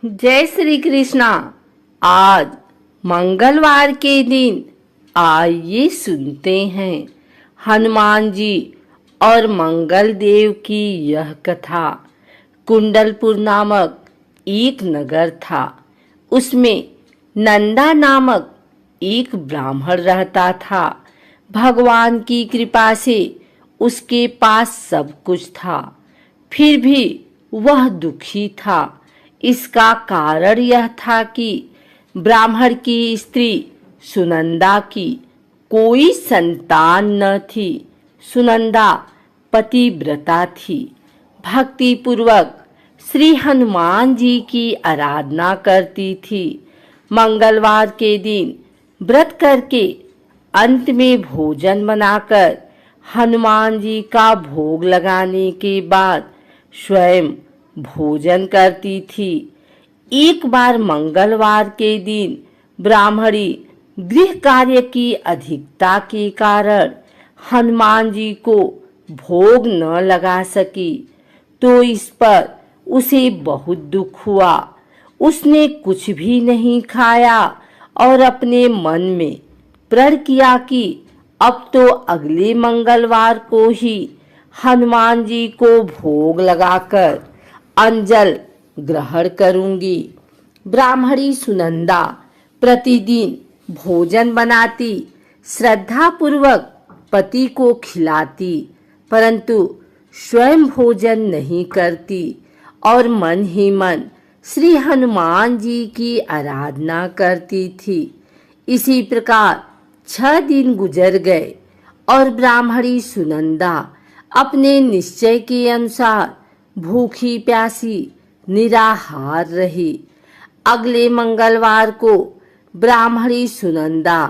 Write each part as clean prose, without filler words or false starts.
जय श्री कृष्णा। आज मंगलवार के दिन आइए सुनते हैं हनुमान जी और मंगल देव की यह कथा। कुंडलपुर नामक एक नगर था। उसमें नंदा नामक एक ब्राह्मण रहता था। भगवान की कृपा से उसके पास सब कुछ था, फिर भी वह दुखी था। इसका कारण यह था कि ब्राह्मण की स्त्री सुनंदा की कोई संतान न थी। सुनंदा पतिव्रता थी, भक्ति पूर्वक श्री हनुमान जी की आराधना करती थी। मंगलवार के दिन व्रत करके अंत में भोजन बनाकर हनुमान जी का भोग लगाने के बाद स्वयं भोजन करती थी। एक बार मंगलवार के दिन ब्राह्मणी गृह कार्य की अधिकता के कारण हनुमान जी को भोग न लगा सकी, तो इस पर उसे बहुत दुख हुआ। उसने कुछ भी नहीं खाया और अपने मन में प्रण किया कि अब तो अगले मंगलवार को ही हनुमान जी को भोग लगाकर अंजल ग्रहण करूंगी। ब्राह्मणी सुनंदा प्रतिदिन भोजन बनाती, श्रद्धा पूर्वक पति को खिलाती, परंतु स्वयं भोजन नहीं करती और मन ही मन श्री हनुमान जी की आराधना करती थी। इसी प्रकार 6 दिन गुजर गए और ब्राह्मणी सुनंदा अपने निश्चय के अनुसार भूखी प्यासी निराहार रही। अगले मंगलवार को ब्राह्मणी सुनंदा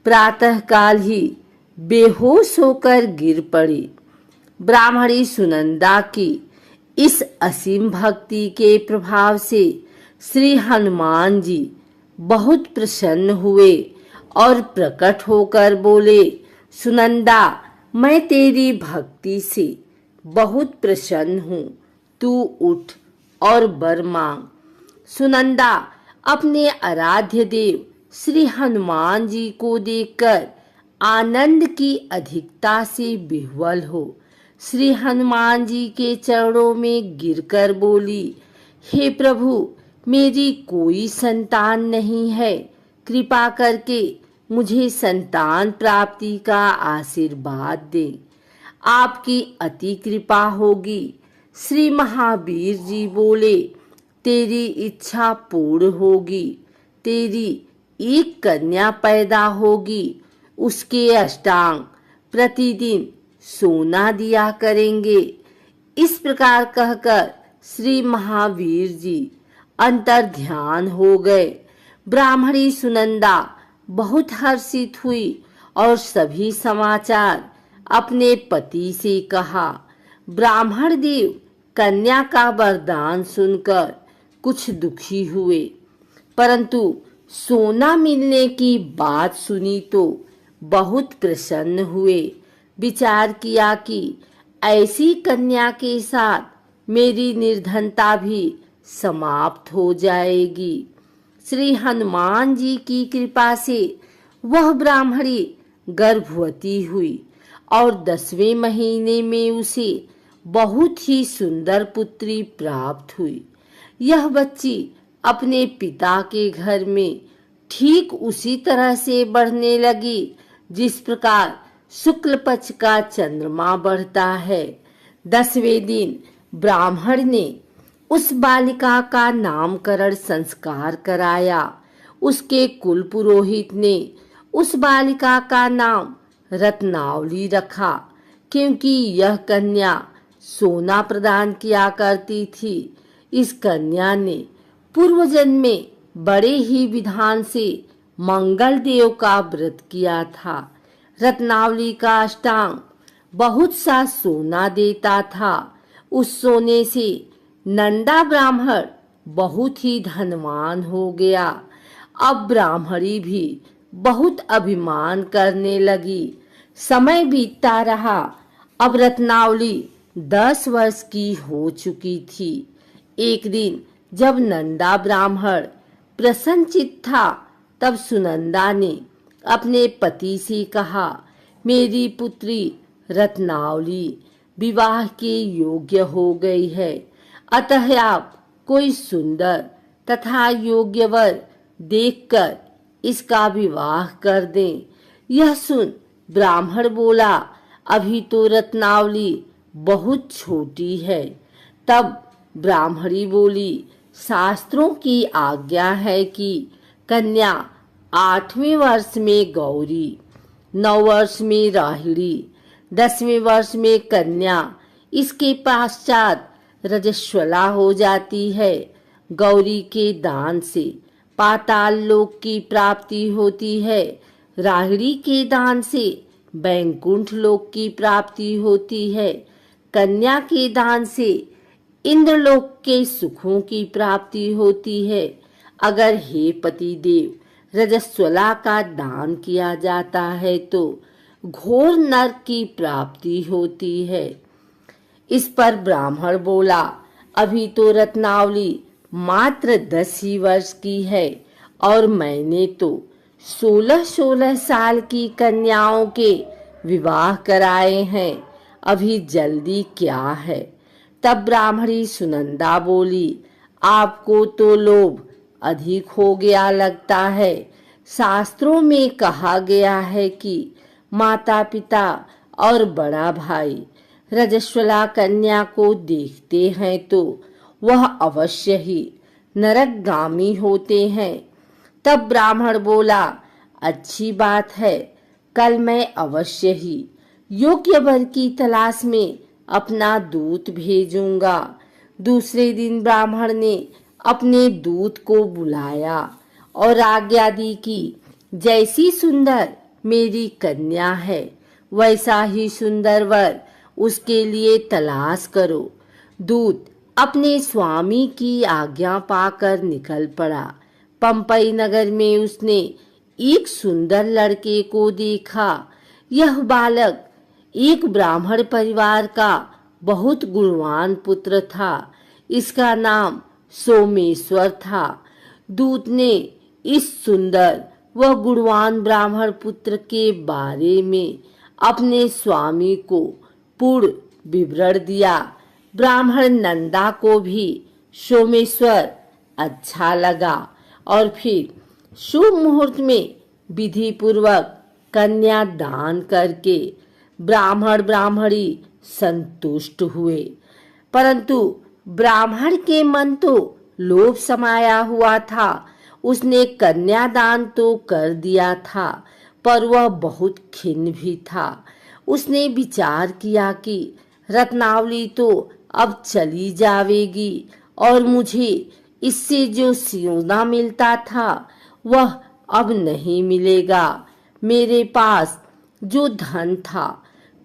प्रातःकाल ही बेहोश होकर गिर पड़ी। ब्राह्मणी सुनंदा की इस असीम भक्ति के प्रभाव से श्री हनुमान जी बहुत प्रसन्न हुए और प्रकट होकर बोले, सुनंदा, मैं तेरी भक्ति से बहुत प्रसन्न हूँ, तू उठ और वर मांग। सुनंदा अपने आराध्य देव श्री हनुमान जी को देखकर आनंद की अधिकता से विह्वल हो श्री हनुमान जी के चरणों में गिरकर बोली, हे प्रभु, मेरी कोई संतान नहीं है, कृपा करके मुझे संतान प्राप्ति का आशीर्वाद दे। आपकी अति कृपा होगी। श्री महावीर जी बोले, तेरी इच्छा पूर्ण होगी। तेरी एक कन्या पैदा होगी, उसके अष्टांग प्रतिदिन सोना दिया करेंगे। इस प्रकार कहकर श्री महावीर जी अंतर ध्यान हो गए। ब्राह्मणी सुनंदा बहुत हर्षित हुई और सभी समाचार अपने पति से कहा। ब्राह्मण देव कन्या का वरदान सुनकर कुछ दुखी हुए, परंतु सोना मिलने की बात सुनी तो बहुत प्रसन्न हुए। विचार किया कि ऐसी कन्या के साथ मेरी निर्धनता भी समाप्त हो जाएगी। श्री हनुमान जी की कृपा से वह ब्राह्मणी गर्भवती हुई और 10वें महीने में उसे बहुत ही सुंदर पुत्री प्राप्त हुई। यह बच्ची अपने पिता के घर में ठीक उसी तरह से बढ़ने लगी जिस प्रकार शुक्ल पक्ष का चंद्रमा बढ़ता है। 10वें दिन ब्राह्मण ने उस बालिका का नामकरण संस्कार कराया। उसके कुल पुरोहित ने उस बालिका का नाम रत्नावली रखा, क्योंकि यह कन्या सोना प्रदान किया करती थी। इस कन्या ने पूर्व जन्म में बड़े ही विधान से मंगल देव का व्रत किया था। रत्नावली का अष्टांग बहुत सा सोना देता था। उस सोने से नंदा ब्राह्मण बहुत ही धनवान हो गया। अब ब्राह्मणी भी बहुत अभिमान करने लगी। समय बीतता रहा। अब रत्नावली 10 वर्ष की हो चुकी थी। एक दिन जब नंदा ब्राह्मण प्रसन्नचित्त था तब सुनंदा ने अपने पति से कहा, मेरी पुत्री रत्नावली विवाह के योग्य हो गई है, अतः आप कोई सुंदर तथा योग्य वर देखकर इसका विवाह कर दें। यह सुन ब्राह्मण बोला, अभी तो रत्नावली बहुत छोटी है। तब ब्राह्मणी बोली, शास्त्रों की आज्ञा है कि कन्या 8वें वर्ष में गौरी, 9 वर्ष में राहिणी, 10वें वर्ष में कन्या, इसके पश्चात रजस्वला हो जाती है। गौरी के दान से पाताल लोक की प्राप्ति होती है, राहिणी के दान से बैकुंठ लोक की प्राप्ति होती है, कन्या के दान से इंद्रलोक के सुखों की प्राप्ति होती है। अगर हे पति देव रजस्वला का दान किया जाता है तो घोर नरक की प्राप्ति होती है। इस पर ब्राह्मण बोला, अभी तो रत्नावली मात्र 10 ही वर्ष की है और मैंने तो 16-16 साल की कन्याओं के विवाह कराए हैं, अभी जल्दी क्या है। तब ब्राह्मणी सुनंदा बोली, आपको तो लोभ अधिक हो गया लगता है। शास्त्रों में कहा गया है कि माता पिता और बड़ा भाई रजस्वला कन्या को देखते हैं तो वह अवश्य ही नरकगामी होते हैं। तब ब्राह्मण बोला, अच्छी बात है, कल मैं अवश्य ही योग्य वर की तलाश में अपना दूत भेजूंगा। दूसरे दिन ब्राह्मण ने अपने दूत को बुलाया और आज्ञा दी कि जैसी सुंदर मेरी कन्या है वैसा ही सुंदर वर उसके लिए तलाश करो। दूत अपने स्वामी की आज्ञा पाकर निकल पड़ा। पंपई नगर में उसने एक सुंदर लड़के को देखा। यह बालक एक ब्राह्मण परिवार का बहुत गुणवान पुत्र था। इसका नाम सोमेश्वर था। दूत ने इस सुंदर व गुणवान ब्राह्मण पुत्र के बारे में अपने स्वामी को पूर्ण विवरण दिया। ब्राह्मण नंदा को भी सोमेश्वर अच्छा लगा और फिर शुभ मुहूर्त में विधि पूर्वक कन्या दान करके ब्राह्मण ब्राह्मणी संतुष्ट हुए। परंतु ब्राह्मण के मन तो लोभ समाया हुआ था। उसने कन्यादान तो कर दिया था पर वह बहुत खिन्न भी था। उसने विचार किया कि रत्नावली तो अब चली जावेगी और मुझे इससे जो सोना मिलता था वह अब नहीं मिलेगा। मेरे पास जो धन था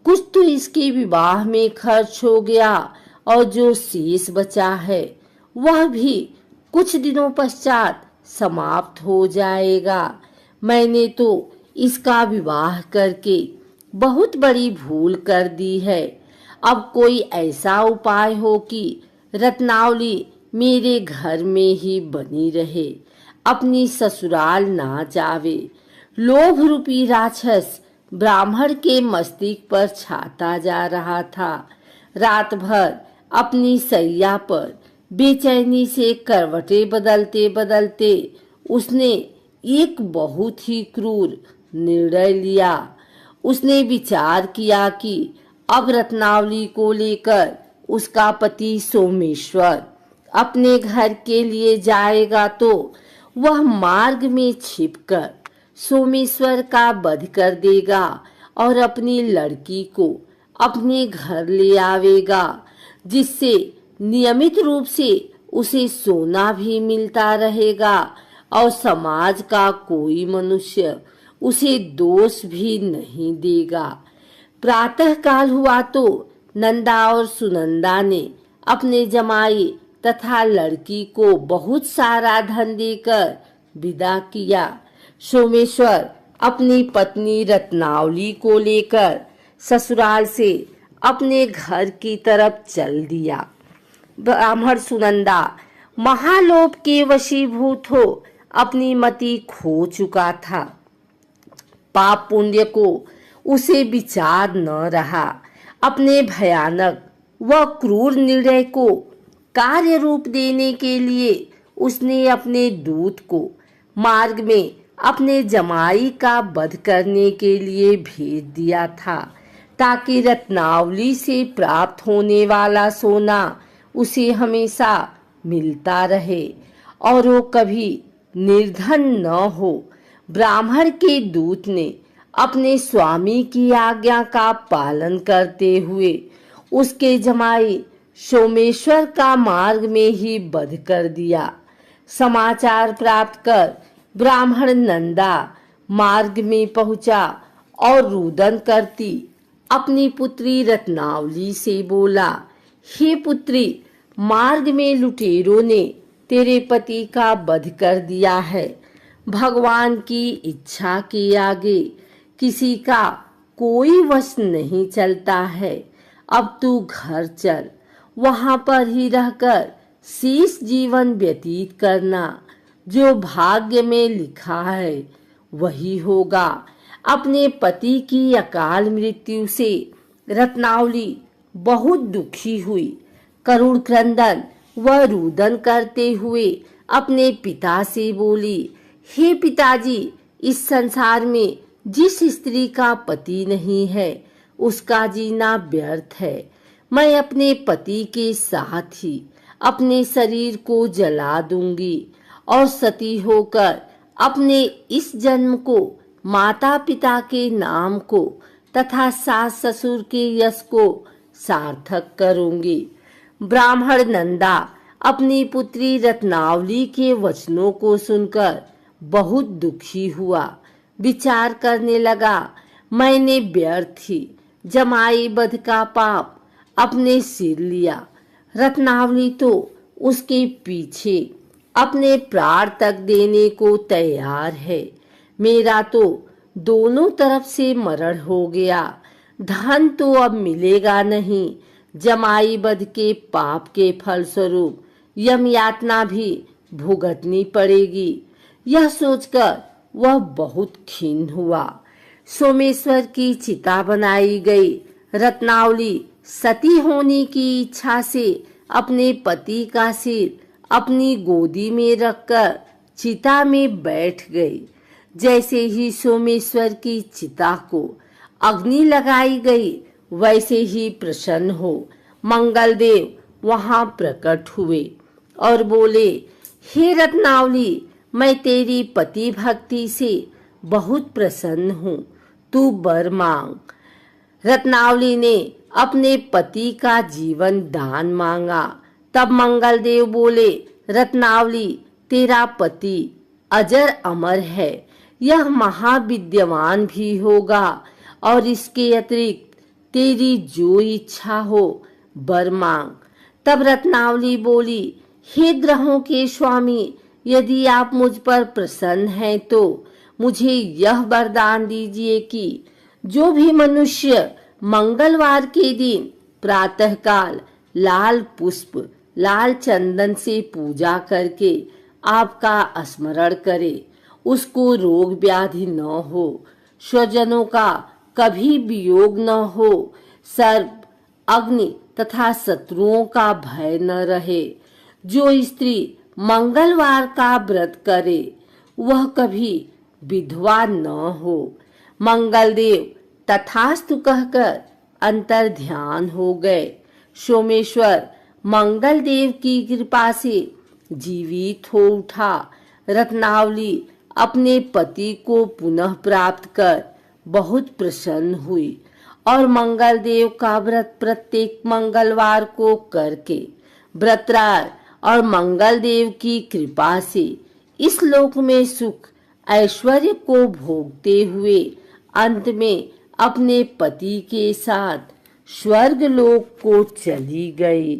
कुछ तो इसके विवाह में खर्च हो गया और जो शेष बचा है वह भी कुछ दिनों पश्चात समाप्त हो जाएगा। मैंने तो इसका विवाह करके बहुत बड़ी भूल कर दी है। अब कोई ऐसा उपाय हो कि रत्नावली मेरे घर में ही बनी रहे, अपनी ससुराल ना जावे। लोभ रूपी राक्षस ब्राह्मण के मस्तिष्क पर छाता जा रहा था। रात भर अपनी सैया पर बेचैनी से करवटें बदलते बदलते उसने एक बहुत ही क्रूर निर्णय लिया। उसने विचार किया कि अब रत्नावली को लेकर उसका पति सोमेश्वर अपने घर के लिए जाएगा तो वह मार्ग में छिपकर सोमेश्वर का वध कर देगा और अपनी लड़की को अपने घर ले आवेगा, जिससे नियमित रूप से उसे सोना भी मिलता रहेगा और समाज का कोई मनुष्य उसे दोष भी नहीं देगा। प्रातः काल हुआ तो नंदा और सुनंदा ने अपने जमाई तथा लड़की को बहुत सारा धन देकर विदा किया। सोमेश्वर अपनी पत्नी रत्नावली को लेकर ससुराल से अपने घर की तरफ चल दिया। ब्राह्मण सुनंदा महालोभ के वशीभूत हो अपनी मति खो चुका था। पाप पुण्य को उसे विचार न रहा। अपने भयानक व क्रूर निर्णय को कार्य रूप देने के लिए उसने अपने दूत को मार्ग में अपने जमाई का वध करने के लिए भेज दिया था, ताकि रत्नावली से प्राप्त होने वाला सोना उसे हमेशा मिलता रहे और वो कभी निर्धन न हो। ब्राह्मण के दूत ने अपने स्वामी की आज्ञा का पालन करते हुए उसके जमाई सोमेश्वर का मार्ग में ही वध कर दिया। समाचार प्राप्त कर ब्राह्मण नंदा मार्ग में पहुंचा और रुदन करती अपनी पुत्री रत्नावली से बोला, हे पुत्री, मार्ग में लुटेरों ने तेरे पति का वध कर दिया है। भगवान की इच्छा के आगे किसी का कोई वश नहीं चलता है। अब तू घर चल, वहां पर ही रहकर शेष जीवन व्यतीत करना। जो भाग्य में लिखा है वही होगा। अपने पति की अकाल मृत्यु से रत्नावली बहुत दुखी हुई। करुण क्रंदन व रुदन करते हुए अपने पिता से बोली, हे पिताजी, इस संसार में जिस स्त्री का पति नहीं है उसका जीना व्यर्थ है। मैं अपने पति के साथ ही अपने शरीर को जला दूंगी और सती होकर अपने इस जन्म को, माता पिता के नाम को तथा सास ससुर के यश को सार्थक करूंगी। ब्राह्मण नंदा अपनी पुत्री रत्नावली के वचनों को सुनकर बहुत दुखी हुआ। विचार करने लगा, मैंने व्यर्थ ही जमाई वध का पाप अपने सिर लिया। रत्नावली तो उसके पीछे अपने प्राण तक देने को तैयार है। मेरा तो दोनों तरफ से मरण हो गया। धन तो अब मिलेगा नहीं। जमाई वध के पाप के फलस्वरूप यम यातना भी भुगतनी पड़ेगी। यह सोचकर वह बहुत खिन्न हुआ। सोमेश्वर की चिता बनाई गई। रत्नावली सती होने की इच्छा से अपने पति का सिर अपनी गोदी में रखकर चिता में बैठ गई। जैसे ही सोमेश्वर की चिता को अग्नि लगाई गई, वैसे ही प्रसन्न हो मंगलदेव वहां प्रकट हुए और बोले, हे रत्नावली, मैं तेरी पति भक्ति से बहुत प्रसन्न हूँ, तू वर मांग। रत्नावली ने अपने पति का जीवन दान मांगा। तब मंगलदेव बोले, रत्नावली, तेरा पति अजर अमर है, यह महाविद्यवान भी होगा और इसके अतिरिक्त तेरी जो इच्छा हो वर मांग। तब रत्नावली बोली, हे ग्रहों के स्वामी, यदि आप मुझ पर प्रसन्न हैं तो मुझे यह वरदान दीजिए कि जो भी मनुष्य मंगलवार के दिन प्रातःकाल लाल पुष्प, लाल चंदन से पूजा करके आपका स्मरण करे, उसको रोग व्याधि न हो, स्वजनों का कभी वियोग न हो, सर्प, अग्नि तथा शत्रुओं का भय न रहे। जो स्त्री मंगलवार का व्रत करे वह कभी विधवा न हो। मंगलदेव तथास्तु कहकर अंतर ध्यान हो गए। सोमेश्वर मंगलदेव की कृपा से जीवित हो उठा। रत्नावली अपने पति को पुनः प्राप्त कर बहुत प्रसन्न हुई और मंगलदेव का व्रत प्रत्येक मंगलवार को करके व्रतराज और मंगलदेव की कृपा से इस लोक में सुख ऐश्वर्य को भोगते हुए अंत में अपने पति के साथ स्वर्ग लोक को चली गई।